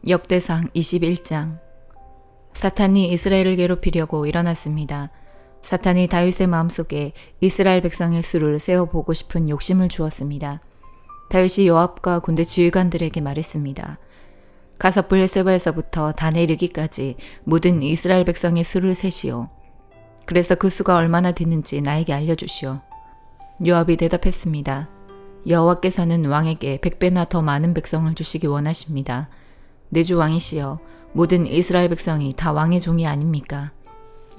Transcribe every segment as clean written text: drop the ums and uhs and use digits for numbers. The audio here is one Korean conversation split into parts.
역대상 21장. 사탄이 이스라엘을 괴롭히려고 일어났습니다. 사탄이 다윗의 마음속에 이스라엘 백성의 수를 세어보고 싶은 욕심을 주었습니다. 다윗이 요압과 군대 지휘관들에게 말했습니다. 가서 브엘세바에서부터 단에 이르기까지 모든 이스라엘 백성의 수를 세시오. 그래서 그 수가 얼마나 되는지 나에게 알려주시오. 요압이 대답했습니다. 여호와께서는 왕에게 100배나 더 많은 백성을 주시기 원하십니다. 내 주 왕이시여, 모든 이스라엘 백성이 다 왕의 종이 아닙니까?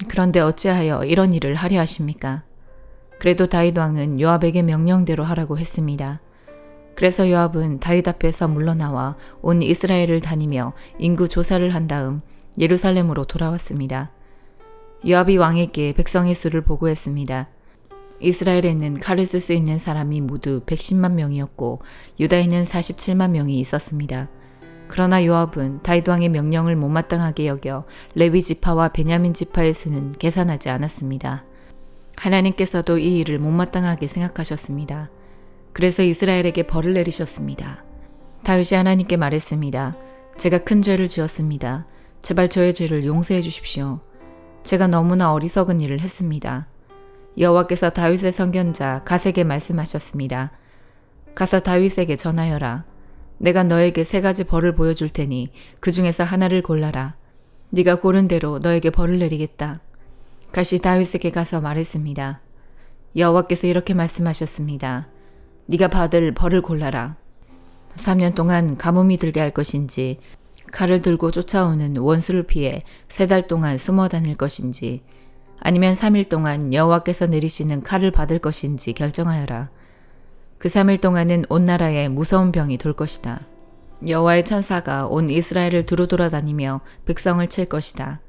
그런데 어찌하여 이런 일을 하려 하십니까? 그래도 다윗 왕은 요압에게 명령대로 하라고 했습니다. 그래서 요압은 다윗 앞에서 물러나와 온 이스라엘을 다니며 인구 조사를 한 다음 예루살렘으로 돌아왔습니다. 요압이 왕에게 백성의 수를 보고했습니다. 이스라엘에는 칼을 쓸 수 있는 사람이 모두 110만 명이었고 유다에는 47만 명이 있었습니다. 그러나 요압은 다윗 왕의 명령을 못마땅하게 여겨 레위 지파와 베냐민 지파의 수는 계산하지 않았습니다. 하나님께서도 이 일을 못마땅하게 생각하셨습니다. 그래서 이스라엘에게 벌을 내리셨습니다. 다윗이 하나님께 말했습니다. 제가 큰 죄를 지었습니다. 제발 저의 죄를 용서해 주십시오. 제가 너무나 어리석은 일을 했습니다. 여호와께서 다윗의 선견자 갓에게 말씀하셨습니다. 가서 다윗에게 전하여라. 내가 너에게 3가지 벌을 보여줄 테니 그 중에서 하나를 골라라. 네가 고른 대로 너에게 벌을 내리겠다. 갓이 다윗에게 가서 말했습니다. 여호와께서 이렇게 말씀하셨습니다. 네가 받을 벌을 골라라. 3년 동안 가뭄이 들게 할 것인지, 칼을 들고 쫓아오는 원수를 피해 3달 동안 숨어 다닐 것인지, 아니면 3일 동안 여호와께서 내리시는 칼을 받을 것인지 결정하여라. 그 3일 동안은 온 나라에 무서운 병이 돌 것이다. 여호와의 천사가 온 이스라엘을 두루 돌아다니며 백성을 칠 것이다.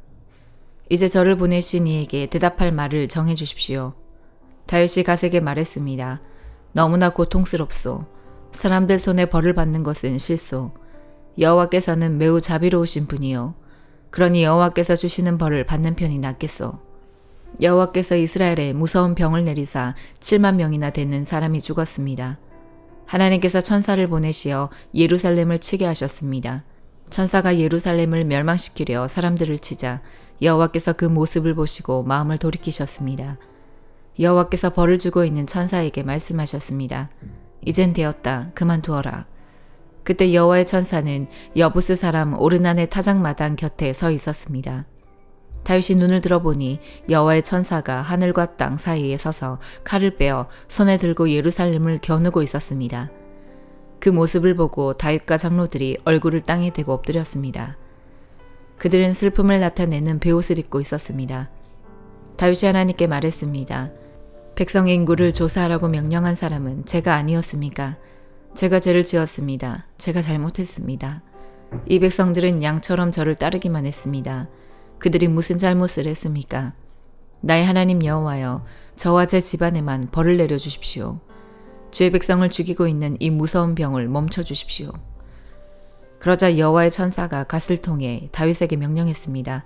이제 저를 보내신 이에게 대답할 말을 정해 주십시오. 다윗이 갓에게 말했습니다. 너무나 고통스럽소. 사람들 손에 벌을 받는 것은 싫소. 여호와께서는 매우 자비로우신 분이요. 그러니 여호와께서 주시는 벌을 받는 편이 낫겠소. 여호와께서 이스라엘에 무서운 병을 내리사 7만 명이나 되는 사람이 죽었습니다. 하나님께서 천사를 보내시어 예루살렘을 치게 하셨습니다. 천사가 예루살렘을 멸망시키려 사람들을 치자 여호와께서 그 모습을 보시고 마음을 돌이키셨습니다. 여호와께서 벌을 주고 있는 천사에게 말씀하셨습니다. 이젠 되었다. 그만두어라. 그때 여호와의 천사는 여부스 사람 오르난의 타작마당 곁에 서 있었습니다. 다윗이 눈을 들어보니 여호와의 천사가 하늘과 땅 사이에 서서 칼을 빼어 손에 들고 예루살렘을 겨누고 있었습니다. 그 모습을 보고 다윗과 장로들이 얼굴을 땅에 대고 엎드렸습니다. 그들은 슬픔을 나타내는 베옷을 입고 있었습니다. 다윗이 하나님께 말했습니다. 백성의 인구를 조사하라고 명령한 사람은 제가 아니었습니까? 제가 죄를 지었습니다. 제가 잘못했습니다. 이 백성들은 양처럼 저를 따르기만 했습니다. 그들이 무슨 잘못을 했습니까? 나의 하나님 여호와여, 저와 제 집안에만 벌을 내려주십시오. 주의 백성을 죽이고 있는 이 무서운 병을 멈춰주십시오. 그러자 여호와의 천사가 갓을 통해 다윗에게 명령했습니다.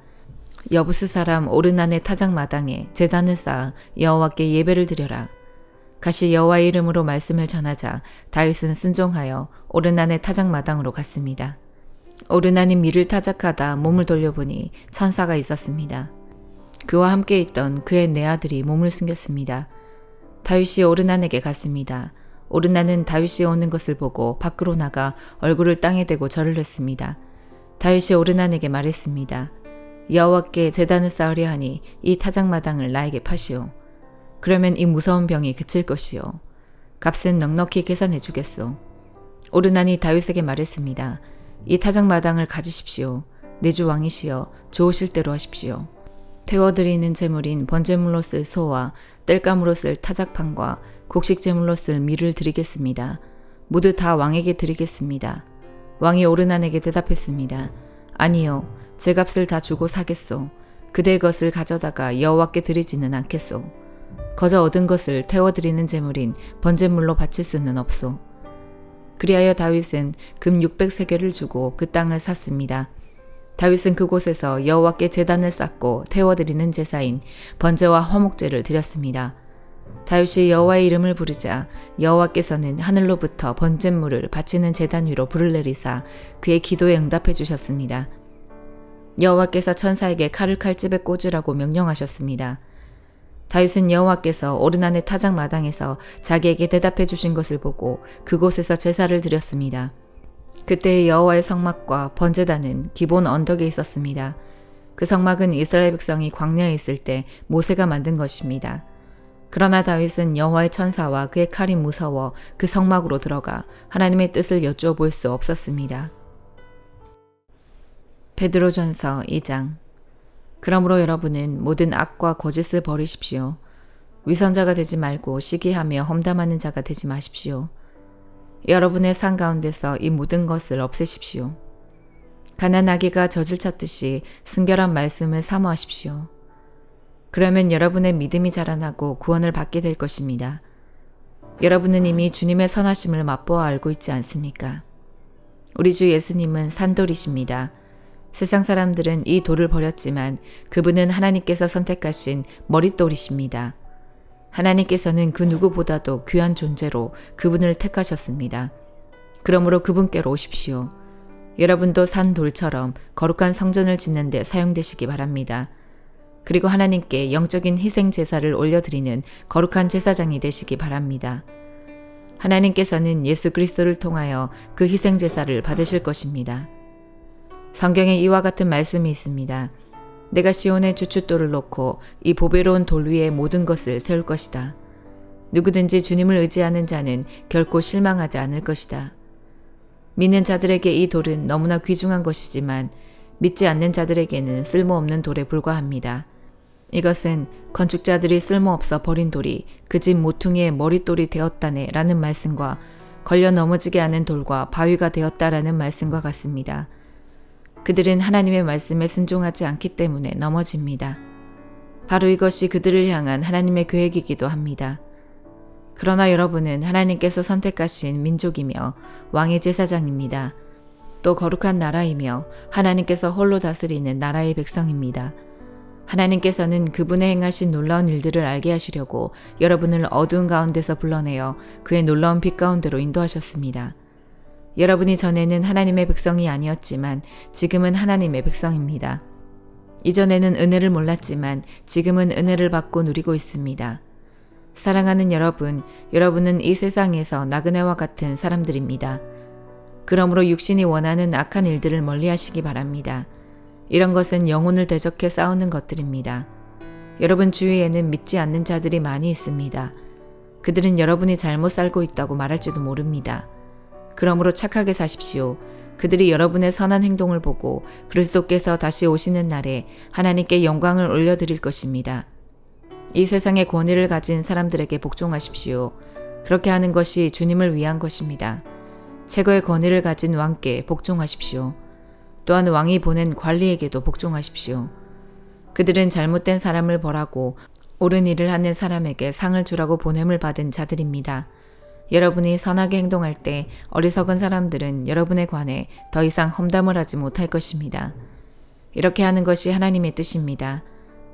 여부스 사람 오르난의 타작마당에 제단을 쌓아 여호와께 예배를 드려라. 갓이 여호와의 이름으로 말씀을 전하자 다윗은 순종하여 오르난의 타작마당으로 갔습니다. 오르난이 밀을 타작하다 몸을 돌려보니 천사가 있었습니다. 그와 함께 있던 그의 4아들이 몸을 숨겼습니다. 다윗이 오르난에게 갔습니다. 오르난은 다윗이 오는 것을 보고 밖으로 나가 얼굴을 땅에 대고 절을 했습니다. 다윗이 오르난에게 말했습니다. 여호와께 제단을 쌓으려 하니 이 타작마당을 나에게 파시오. 그러면 이 무서운 병이 그칠 것이요. 값은 넉넉히 계산해 주겠소. 오르난이 다윗에게 말했습니다. 이 타작마당을 가지십시오. 내 주 왕이시여 좋으실 대로 하십시오. 태워드리는 제물인 번제물로 쓸 소와 땔감으로 쓸 타작판과 곡식제물로 쓸 밀을 드리겠습니다. 모두 다 왕에게 드리겠습니다. 왕이 오르난에게 대답했습니다. 아니요, 제 값을 다 주고 사겠소. 그대의 것을 가져다가 여호와께 드리지는 않겠소. 거저 얻은 것을 태워드리는 제물인 번제물로 바칠 수는 없소. 그리하여 다윗은 금 600세겔을 주고 그 땅을 샀습니다. 다윗은 그곳에서 여호와께 제단을 쌓고 태워드리는 제사인 번제와 화목제를 드렸습니다. 다윗이 여호와의 이름을 부르자 여호와께서는 하늘로부터 번제물을 바치는 제단 위로 불을 내리사 그의 기도에 응답해 주셨습니다. 여호와께서 천사에게 칼을 칼집에 꽂으라고 명령하셨습니다. 다윗은 여호와께서 오르난의 타작 마당에서 자기에게 대답해 주신 것을 보고 그곳에서 제사를 드렸습니다. 그때 여호와의 성막과 번제단은 기본 언덕에 있었습니다. 그 성막은 이스라엘 백성이 광야에 있을 때 모세가 만든 것입니다. 그러나 다윗은 여호와의 천사와 그의 칼이 무서워 그 성막으로 들어가 하나님의 뜻을 여쭈어 볼 수 없었습니다. 베드로전서 2장. 그러므로 여러분은 모든 악과 거짓을 버리십시오. 위선자가 되지 말고 시기하며 험담하는 자가 되지 마십시오. 여러분의 삶 가운데서 이 모든 것을 없애십시오. 가난아기가 젖을 찾듯이 순결한 말씀을 사모하십시오. 그러면 여러분의 믿음이 자라나고 구원을 받게 될 것입니다. 여러분은 이미 주님의 선하심을 맛보아 알고 있지 않습니까? 우리 주 예수님은 산돌이십니다. 세상 사람들은 이 돌을 버렸지만 그분은 하나님께서 선택하신 머릿돌이십니다. 하나님께서는 그 누구보다도 귀한 존재로 그분을 택하셨습니다. 그러므로 그분께로 오십시오. 여러분도 산돌처럼 거룩한 성전을 짓는 데 사용되시기 바랍니다. 그리고 하나님께 영적인 희생 제사를 올려드리는 거룩한 제사장이 되시기 바랍니다. 하나님께서는 예수 그리스도를 통하여 그 희생 제사를 받으실 것입니다. 성경에 이와 같은 말씀이 있습니다. 내가 시온에 주춧돌을 놓고 이 보배로운 돌 위에 모든 것을 세울 것이다. 누구든지 주님을 의지하는 자는 결코 실망하지 않을 것이다. 믿는 자들에게 이 돌은 너무나 귀중한 것이지만 믿지 않는 자들에게는 쓸모없는 돌에 불과합니다. 이것은 건축자들이 쓸모없어 버린 돌이 그 집 모퉁이의 머릿돌이 되었다네 라는 말씀과 걸려 넘어지게 하는 돌과 바위가 되었다라는 말씀과 같습니다. 그들은 하나님의 말씀에 순종하지 않기 때문에 넘어집니다. 바로 이것이 그들을 향한 하나님의 계획이기도 합니다. 그러나 여러분은 하나님께서 선택하신 민족이며 왕의 제사장입니다. 또 거룩한 나라이며 하나님께서 홀로 다스리는 나라의 백성입니다. 하나님께서는 그분의 행하신 놀라운 일들을 알게 하시려고 여러분을 어두운 가운데서 불러내어 그의 놀라운 빛 가운데로 인도하셨습니다. 여러분이 전에는 하나님의 백성이 아니었지만 지금은 하나님의 백성입니다. 이전에는 은혜를 몰랐지만 지금은 은혜를 받고 누리고 있습니다. 사랑하는 여러분, 여러분은 이 세상에서 나그네와 같은 사람들입니다. 그러므로 육신이 원하는 악한 일들을 멀리하시기 바랍니다. 이런 것은 영혼을 대적해 싸우는 것들입니다. 여러분 주위에는 믿지 않는 자들이 많이 있습니다. 그들은 여러분이 잘못 살고 있다고 말할지도 모릅니다. 그러므로 착하게 사십시오. 그들이 여러분의 선한 행동을 보고 그리스도께서 다시 오시는 날에 하나님께 영광을 올려드릴 것입니다. 이 세상의 권위를 가진 사람들에게 복종하십시오. 그렇게 하는 것이 주님을 위한 것입니다. 최고의 권위를 가진 왕께 복종하십시오. 또한 왕이 보낸 관리에게도 복종하십시오. 그들은 잘못된 사람을 벌하고 옳은 일을 하는 사람에게 상을 주라고 보냄을 받은 자들입니다. 여러분이 선하게 행동할 때 어리석은 사람들은 여러분에 관해 더 이상 험담을 하지 못할 것입니다. 이렇게 하는 것이 하나님의 뜻입니다.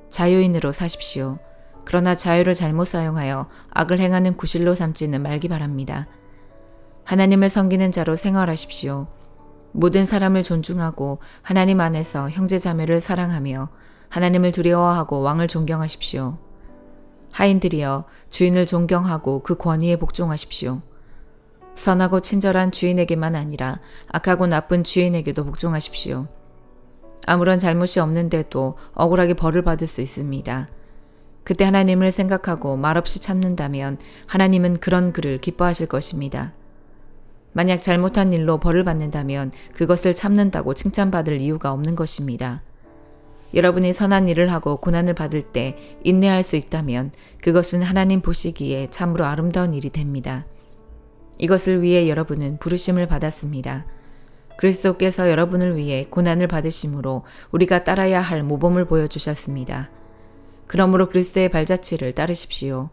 자유인으로 사십시오. 그러나 자유를 잘못 사용하여 악을 행하는 구실로 삼지는 말기 바랍니다. 하나님을 섬기는 자로 생활하십시오. 모든 사람을 존중하고 하나님 안에서 형제자매를 사랑하며 하나님을 두려워하고 왕을 존경하십시오. 하인들이여 주인을 존경하고 그 권위에 복종하십시오. 선하고 친절한 주인에게만 아니라 악하고 나쁜 주인에게도 복종하십시오. 아무런 잘못이 없는데도 억울하게 벌을 받을 수 있습니다. 그때 하나님을 생각하고 말없이 참는다면 하나님은 그런 그를 기뻐하실 것입니다. 만약 잘못한 일로 벌을 받는다면 그것을 참는다고 칭찬받을 이유가 없는 것입니다. 여러분이 선한 일을 하고 고난을 받을 때 인내할 수 있다면 그것은 하나님 보시기에 참으로 아름다운 일이 됩니다. 이것을 위해 여러분은 부르심을 받았습니다. 그리스도께서 여러분을 위해 고난을 받으심으로 우리가 따라야 할 모범을 보여주셨습니다. 그러므로 그리스도의 발자취를 따르십시오.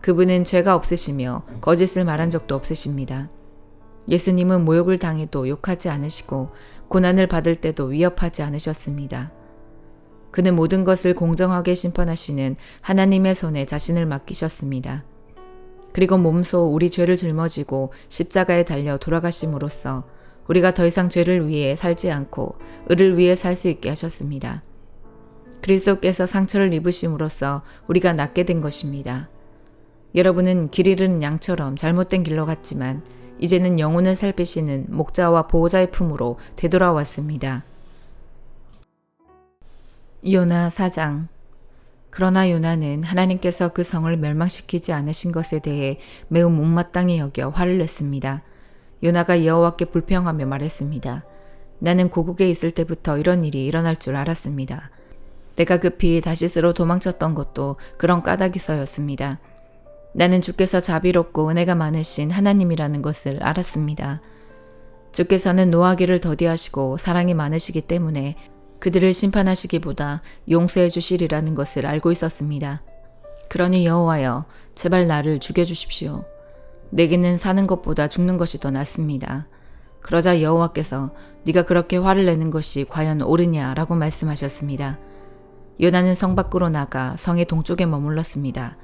그분은 죄가 없으시며 거짓을 말한 적도 없으십니다. 예수님은 모욕을 당해도 욕하지 않으시고 고난을 받을 때도 위협하지 않으셨습니다. 그는 모든 것을 공정하게 심판하시는 하나님의 손에 자신을 맡기셨습니다. 그리고 몸소 우리 죄를 짊어지고 십자가에 달려 돌아가심으로써 우리가 더 이상 죄를 위해 살지 않고 의를 위해 살 수 있게 하셨습니다. 그리스도께서 상처를 입으심으로써 우리가 낫게 된 것입니다. 여러분은 길 잃은 양처럼 잘못된 길로 갔지만 이제는 영혼을 살피시는 목자와 보호자의 품으로 되돌아왔습니다. 요나 4장. 그러나 요나는 하나님께서 그 성을 멸망시키지 않으신 것에 대해 매우 못마땅히 여겨 화를 냈습니다. 요나가 여호와께 불평하며 말했습니다. 나는 고국에 있을 때부터 이런 일이 일어날 줄 알았습니다. 내가 급히 다시스로 도망쳤던 것도 그런 까닭이서였습니다. 나는 주께서 자비롭고 은혜가 많으신 하나님이라는 것을 알았습니다. 주께서는 노하기를 더디하시고 사랑이 많으시기 때문에 그들을 심판하시기보다 용서해 주시리라는 것을 알고 있었습니다. 그러니 여호와여, 제발 나를 죽여주십시오. 내게는 사는 것보다 죽는 것이 더 낫습니다. 그러자 여호와께서 네가 그렇게 화를 내는 것이 과연 옳으냐라고 말씀하셨습니다. 요나는 성 밖으로 나가 성의 동쪽에 머물렀습니다.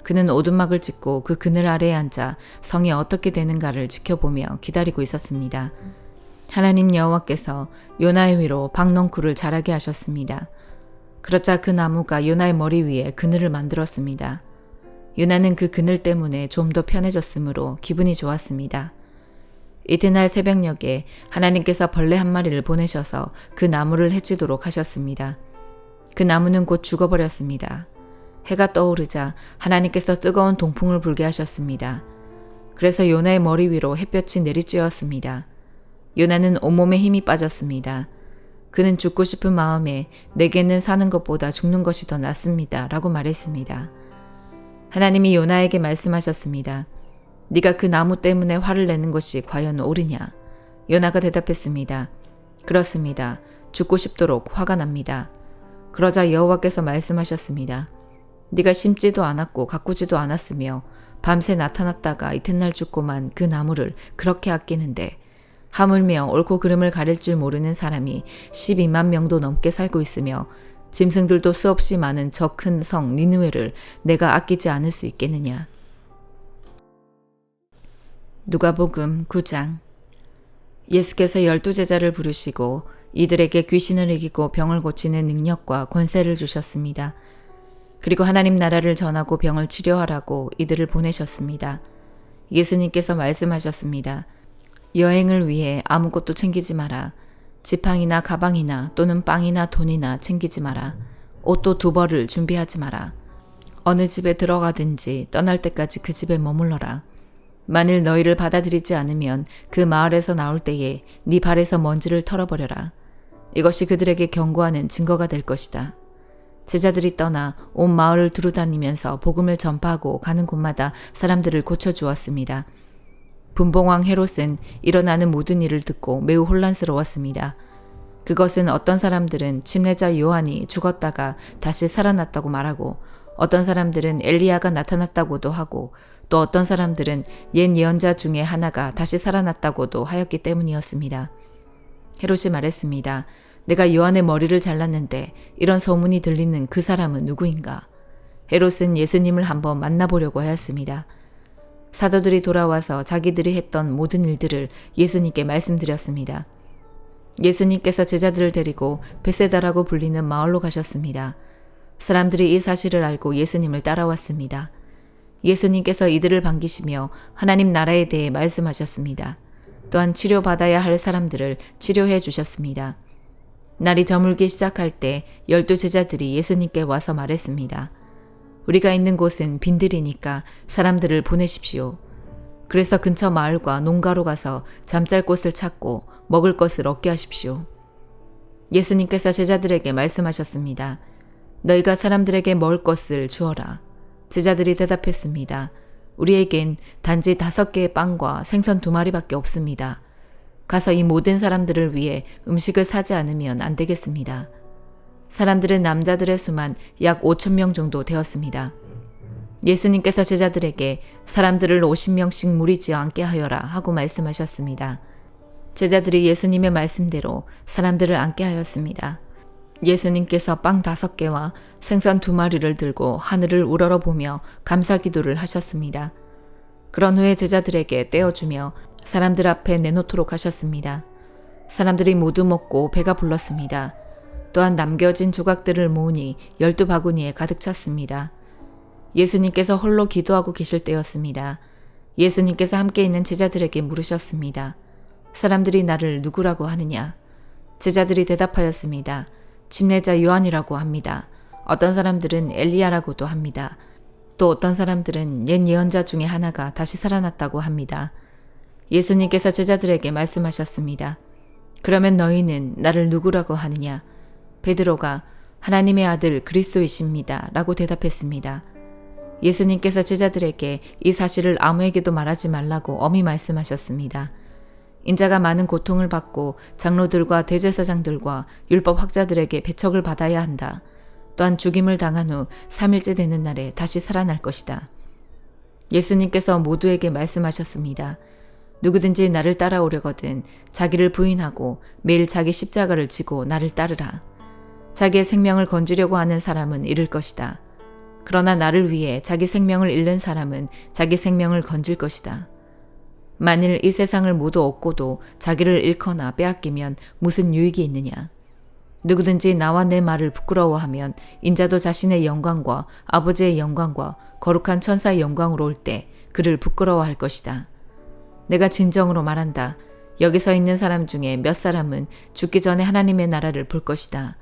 그는 오두막을 짓고 그 그늘 아래에 앉아 성이 어떻게 되는가를 지켜보며 기다리고 있었습니다. 하나님 여호와께서 요나의 위로 박넝쿨을 자라게 하셨습니다. 그러자 그 나무가 요나의 머리 위에 그늘을 만들었습니다. 요나는 그 그늘 때문에 좀 더 편해졌으므로 기분이 좋았습니다. 이튿날 새벽녘에 하나님께서 벌레 한 마리를 보내셔서 그 나무를 해치도록 하셨습니다. 그 나무는 곧 죽어버렸습니다. 해가 떠오르자 하나님께서 뜨거운 동풍을 불게 하셨습니다. 그래서 요나의 머리 위로 햇볕이 내리쬐었습니다. 요나는 온몸에 힘이 빠졌습니다. 그는 죽고 싶은 마음에 내게는 사는 것보다 죽는 것이 더 낫습니다. 라고 말했습니다. 하나님이 요나에게 말씀하셨습니다. 네가 그 나무 때문에 화를 내는 것이 과연 옳으냐? 요나가 대답했습니다. 그렇습니다. 죽고 싶도록 화가 납니다. 그러자 여호와께서 말씀하셨습니다. 네가 심지도 않았고 가꾸지도 않았으며 밤새 나타났다가 이튿날 죽고만 그 나무를 그렇게 아끼는데 하물며 옳고 그름을 가릴 줄 모르는 사람이 12만 명도 넘게 살고 있으며 짐승들도 수없이 많은 저 큰 성 니느웨를 내가 아끼지 않을 수 있겠느냐. 누가복음 9장. 예수께서 12제자를 부르시고 이들에게 귀신을 이기고 병을 고치는 능력과 권세를 주셨습니다. 그리고 하나님 나라를 전하고 병을 치료하라고 이들을 보내셨습니다. 예수님께서 말씀하셨습니다. 여행을 위해 아무것도 챙기지 마라. 지팡이나 가방이나 또는 빵이나 돈이나 챙기지 마라. 옷도 2벌을 준비하지 마라. 어느 집에 들어가든지 떠날 때까지 그 집에 머물러라. 만일 너희를 받아들이지 않으면 그 마을에서 나올 때에 네 발에서 먼지를 털어버려라. 이것이 그들에게 경고하는 증거가 될 것이다. 제자들이 떠나 온 마을을 두루다니면서 복음을 전파하고 가는 곳마다 사람들을 고쳐주었습니다. 분봉왕 헤롯은 일어나는 모든 일을 듣고 매우 혼란스러웠습니다. 그것은 어떤 사람들은 침례자 요한이 죽었다가 다시 살아났다고 말하고 어떤 사람들은 엘리야가 나타났다고도 하고 또 어떤 사람들은 옛 예언자 중에 하나가 다시 살아났다고도 하였기 때문이었습니다. 헤롯이 말했습니다. 내가 요한의 머리를 잘랐는데 이런 소문이 들리는 그 사람은 누구인가? 헤롯은 예수님을 한번 만나보려고 하였습니다. 사도들이 돌아와서 자기들이 했던 모든 일들을 예수님께 말씀드렸습니다. 예수님께서 제자들을 데리고 베세다라고 불리는 마을로 가셨습니다. 사람들이 이 사실을 알고 예수님을 따라왔습니다. 예수님께서 이들을 반기시며 하나님 나라에 대해 말씀하셨습니다. 또한 치료받아야 할 사람들을 치료해 주셨습니다. 날이 저물기 시작할 때 12제자들이 예수님께 와서 말했습니다. 우리가 있는 곳은 빈들이니까 사람들을 보내십시오. 그래서 근처 마을과 농가로 가서 잠잘 곳을 찾고 먹을 것을 얻게 하십시오. 예수님께서 제자들에게 말씀하셨습니다. 너희가 사람들에게 먹을 것을 주어라. 제자들이 대답했습니다. 우리에겐 단지 5개의 빵과 생선 2마리밖에 없습니다. 가서 이 모든 사람들을 위해 음식을 사지 않으면 안 되겠습니다. 사람들은 남자들의 수만 약 5,000명 정도 되었습니다. 예수님께서 제자들에게 사람들을 50명씩 무리지어 앉게 하여라 하고 말씀하셨습니다. 제자들이 예수님의 말씀대로 사람들을 앉게 하였습니다. 예수님께서 빵 5개와 생선 2마리를 들고 하늘을 우러러보며 감사 기도를 하셨습니다. 그런 후에 제자들에게 떼어주며 사람들 앞에 내놓도록 하셨습니다. 사람들이 모두 먹고 배가 불렀습니다. 또한 남겨진 조각들을 모으니 12바구니에 가득 찼습니다. 예수님께서 홀로 기도하고 계실 때였습니다. 예수님께서 함께 있는 제자들에게 물으셨습니다. 사람들이 나를 누구라고 하느냐? 제자들이 대답하였습니다. 침례자 요한이라고 합니다. 어떤 사람들은 엘리야라고도 합니다. 또 어떤 사람들은 옛 예언자 중에 하나가 다시 살아났다고 합니다. 예수님께서 제자들에게 말씀하셨습니다. 그러면 너희는 나를 누구라고 하느냐? 베드로가 하나님의 아들 그리스도이십니다. 라고 대답했습니다. 예수님께서 제자들에게 이 사실을 아무에게도 말하지 말라고 엄히 말씀하셨습니다. 인자가 많은 고통을 받고 장로들과 대제사장들과 율법 학자들에게 배척을 받아야 한다. 또한 죽임을 당한 후 3일째 되는 날에 다시 살아날 것이다. 예수님께서 모두에게 말씀하셨습니다. 누구든지 나를 따라오려거든 자기를 부인하고 매일 자기 십자가를 지고 나를 따르라. 자기의 생명을 건지려고 하는 사람은 잃을 것이다. 그러나 나를 위해 자기 생명을 잃는 사람은 자기 생명을 건질 것이다. 만일 이 세상을 모두 얻고도 자기를 잃거나 빼앗기면 무슨 유익이 있느냐. 누구든지 나와 내 말을 부끄러워하면 인자도 자신의 영광과 아버지의 영광과 거룩한 천사의 영광으로 올 때 그를 부끄러워할 것이다. 내가 진정으로 말한다. 여기 서 있는 사람 중에 몇 사람은 죽기 전에 하나님의 나라를 볼 것이다.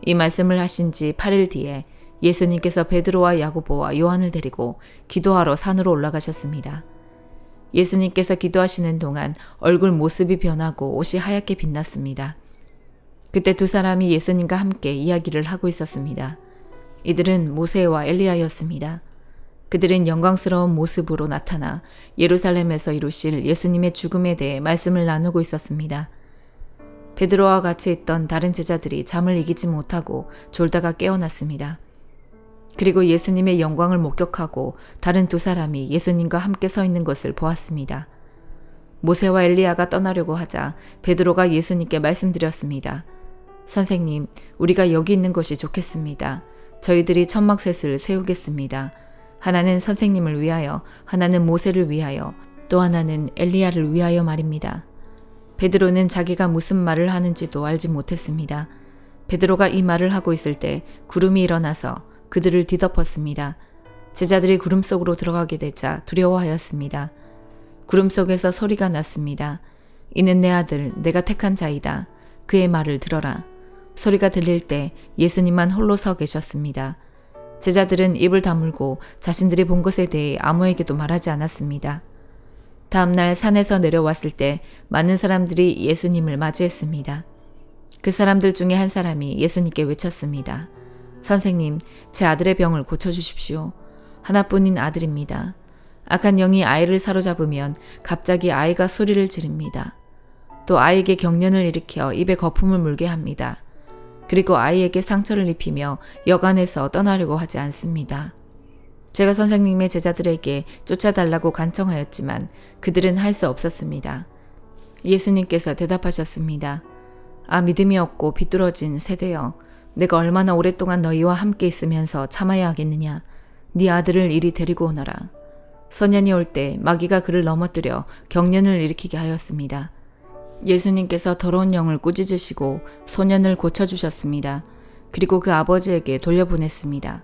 이 말씀을 하신 지 8일 뒤에 예수님께서 베드로와 야고보와 요한을 데리고 기도하러 산으로 올라가셨습니다. 예수님께서 기도하시는 동안 얼굴 모습이 변하고 옷이 하얗게 빛났습니다. 그때 2사람이 예수님과 함께 이야기를 하고 있었습니다. 이들은 모세와 엘리야였습니다. 그들은 영광스러운 모습으로 나타나 예루살렘에서 이루실 예수님의 죽음에 대해 말씀을 나누고 있었습니다. 베드로와 같이 있던 다른 제자들이 잠을 이기지 못하고 졸다가 깨어났습니다. 그리고 예수님의 영광을 목격하고 다른 2사람이 예수님과 함께 서 있는 것을 보았습니다. 모세와 엘리야가 떠나려고 하자 베드로가 예수님께 말씀드렸습니다. 선생님, 우리가 여기 있는 것이 좋겠습니다. 저희들이 천막셋을 세우겠습니다. 하나는 선생님을 위하여, 하나는 모세를 위하여, 또 하나는 엘리야를 위하여 말입니다. 베드로는 자기가 무슨 말을 하는지도 알지 못했습니다. 베드로가 이 말을 하고 있을 때 구름이 일어나서 그들을 뒤덮었습니다. 제자들이 구름 속으로 들어가게 되자 두려워하였습니다. 구름 속에서 소리가 났습니다. 이는 내 아들, 내가 택한 자이다. 그의 말을 들어라. 소리가 들릴 때 예수님만 홀로 서 계셨습니다. 제자들은 입을 다물고 자신들이 본 것에 대해 아무에게도 말하지 않았습니다. 다음날 산에서 내려왔을 때 많은 사람들이 예수님을 맞이했습니다. 그 사람들 중에 한 사람이 예수님께 외쳤습니다. 선생님, 제 아들의 병을 고쳐주십시오. 하나뿐인 아들입니다. 악한 영이 아이를 사로잡으면 갑자기 아이가 소리를 지릅니다. 또 아이에게 경련을 일으켜 입에 거품을 물게 합니다. 그리고 아이에게 상처를 입히며 여간에서 떠나려고 하지 않습니다. 제가 선생님의 제자들에게 쫓아달라고 간청하였지만 그들은 할 수 없었습니다. 예수님께서 대답하셨습니다. 아, 믿음이 없고 비뚤어진 세대여, 내가 얼마나 오랫동안 너희와 함께 있으면서 참아야 하겠느냐. 네 아들을 이리 데리고 오너라. 소년이 올 때 마귀가 그를 넘어뜨려 경련을 일으키게 하였습니다. 예수님께서 더러운 영을 꾸짖으시고 소년을 고쳐주셨습니다. 그리고 그 아버지에게 돌려보냈습니다.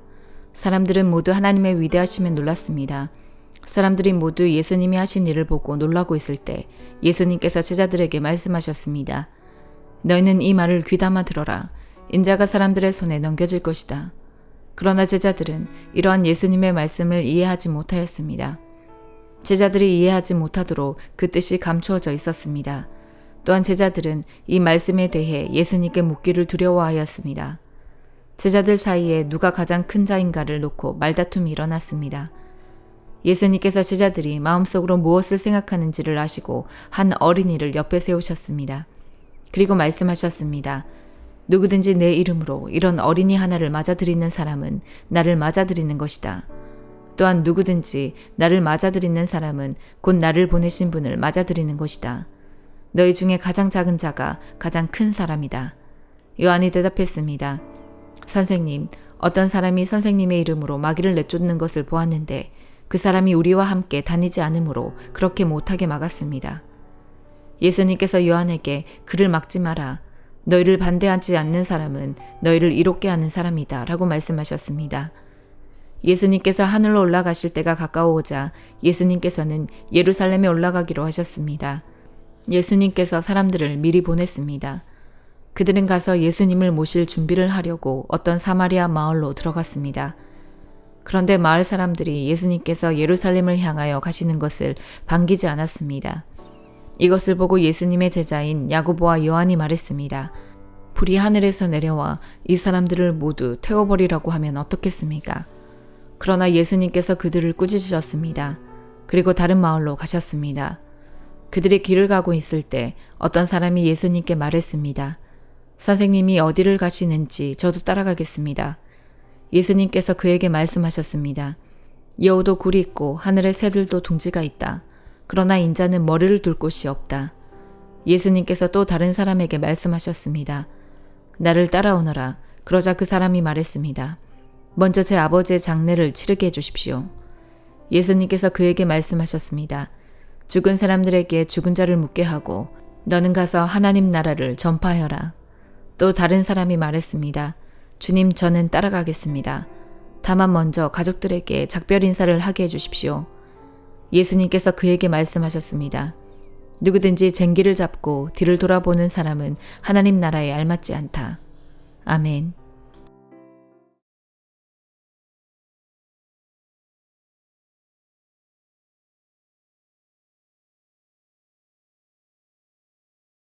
사람들은 모두 하나님의 위대하심에 놀랐습니다. 사람들이 모두 예수님이 하신 일을 보고 놀라고 있을 때 예수님께서 제자들에게 말씀하셨습니다. 너희는 이 말을 귀담아 들어라. 인자가 사람들의 손에 넘겨질 것이다. 그러나 제자들은 이러한 예수님의 말씀을 이해하지 못하였습니다. 제자들이 이해하지 못하도록 그 뜻이 감추어져 있었습니다. 또한 제자들은 이 말씀에 대해 예수님께 묻기를 두려워하였습니다. 제자들 사이에 누가 가장 큰 자인가를 놓고 말다툼이 일어났습니다. 예수님께서 제자들이 마음속으로 무엇을 생각하는지를 아시고 한 어린이를 옆에 세우셨습니다. 그리고 말씀하셨습니다. 누구든지 내 이름으로 이런 어린이 하나를 맞아들이는 사람은 나를 맞아들이는 것이다. 또한 누구든지 나를 맞아들이는 사람은 곧 나를 보내신 분을 맞아들이는 것이다. 너희 중에 가장 작은 자가 가장 큰 사람이다. 요한이 대답했습니다. 선생님, 어떤 사람이 선생님의 이름으로 마귀를 내쫓는 것을 보았는데 그 사람이 우리와 함께 다니지 않으므로 그렇게 못하게 막았습니다. 예수님께서 요한에게 그를 막지 마라. 너희를 반대하지 않는 사람은 너희를 이롭게 하는 사람이다 라고 말씀하셨습니다. 예수님께서 하늘로 올라가실 때가 가까워오자 예수님께서는 예루살렘에 올라가기로 하셨습니다. 예수님께서 사람들을 미리 보냈습니다. 그들은 가서 예수님을 모실 준비를 하려고 어떤 사마리아 마을로 들어갔습니다. 그런데 마을 사람들이 예수님께서 예루살렘을 향하여 가시는 것을 반기지 않았습니다. 이것을 보고 예수님의 제자인 야고보와 요한이 말했습니다. 불이 하늘에서 내려와 이 사람들을 모두 태워버리라고 하면 어떻겠습니까? 그러나 예수님께서 그들을 꾸짖으셨습니다. 그리고 다른 마을로 가셨습니다. 그들이 길을 가고 있을 때 어떤 사람이 예수님께 말했습니다. 선생님이 어디를 가시는지 저도 따라가겠습니다. 예수님께서 그에게 말씀하셨습니다. 여우도 굴이 있고 하늘의 새들도 둥지가 있다. 그러나 인자는 머리를 둘 곳이 없다. 예수님께서 또 다른 사람에게 말씀하셨습니다. 나를 따라오너라. 그러자 그 사람이 말했습니다. 먼저 제 아버지의 장례를 치르게 해주십시오. 예수님께서 그에게 말씀하셨습니다. 죽은 사람들에게 죽은 자를 묻게 하고 너는 가서 하나님 나라를 전파하여라. 또 다른 사람이 말했습니다. 주님, 저는 따라가겠습니다. 다만 먼저 가족들에게 작별 인사를 하게 해주십시오. 예수님께서 그에게 말씀하셨습니다. 누구든지 쟁기를 잡고 뒤를 돌아보는 사람은 하나님 나라에 알맞지 않다. 아멘.